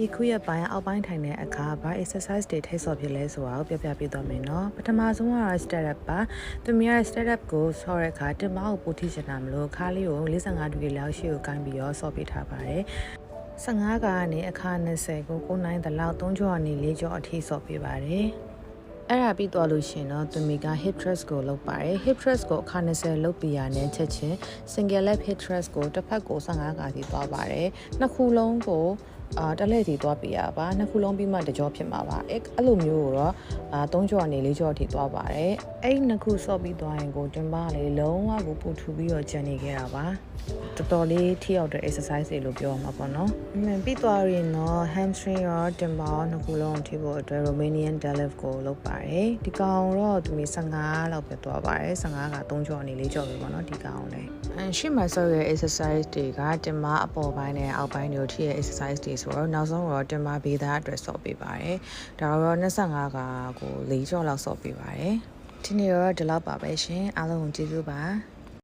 ဒီခုရပိုင်းအောက်ပိုင်းထိုင်တဲ့အခါဘာ exercise တွေထိဆော့ဖြစ်လဲဆိုတာကိုပြပြပေးသွားမယ်နော်ပထမဆုံးကတော့ step up ပါသူများ step up ကိုဆော့တဲ့အခါတင်မကိုပို့ထိချင်တာမလို့ခါလေးကို45ဒီဂရီလောက်ရှေ့ကိုကိုင်းပြီးတော့ဆော့ပေးထားပါတယ်15ကနေအခါ20ကို9နိုင်တလောက်3ကြောကနေ4ကြောအထိဆော့ပေးပါတယ်အဲ့ဒါပြီးသွားလို့ရှင်တော့သူမီက hip thrust ကိုလုပ်ပါတယ် hip thrust ကိုအခါ20လုပ်ပြရတဲ့ချက်ချင်း single leg hip thrust ကိုတစ်ဖက်ကို15ခါစီသွားပါတယ်နှစ်ခုလုံးကိုတလဲစီသွားပြရပါနှစ်ခုလုံးပြီးမှတကြောဖြစ်မှာပါအဲ့လိုမျိုးကိုတော့3ကြောကနေ4ကြောအထိသွားပါတယ်အဲ့နှစ်ခုဆော့ပြီးသွားရင်ကိုတင်ပါလေလုံးဝကိုပူထူပြီးတော့ကြံနေခဲ့တာပါတော်တော်လေးထိရောက်တဲ့ exercise တွေလို့ပြောမှာပေါ့နော်ပြီးသွားရင်တော့ hamstring ရောတင်ပါရောနှစ်ခုလုံးထိဖို့အတွက် Romanian deadlift ကိုလုပ်ပါတယ်ဒီကောင်တော့သူမျိုး15လောက်ပဲသွားပါတယ်15က3ကြောကနေ4ကြောပဲပေါ့နော်ဒီကောင်လေးရှေ့မှာဆော့ရဲ့ exercise တွေကတင်ပါအပေါ်ပိုင်းနဲ့အောက်ပိုင်းတွေကိုထိရဲ့ exercise တွေဆိုတော့နောက်ဆုံးတော့တင်ပါဘေးသားအတွက်ဆော့ပေးပါတယ်ဒါတော့25ကကို4ကြောလောက်ဆော့ပေးပါတယ်ဒီနေ့တော့ဒီလောက်ပါပဲရှင်အားလုံးကိုကျေးဇူးပါ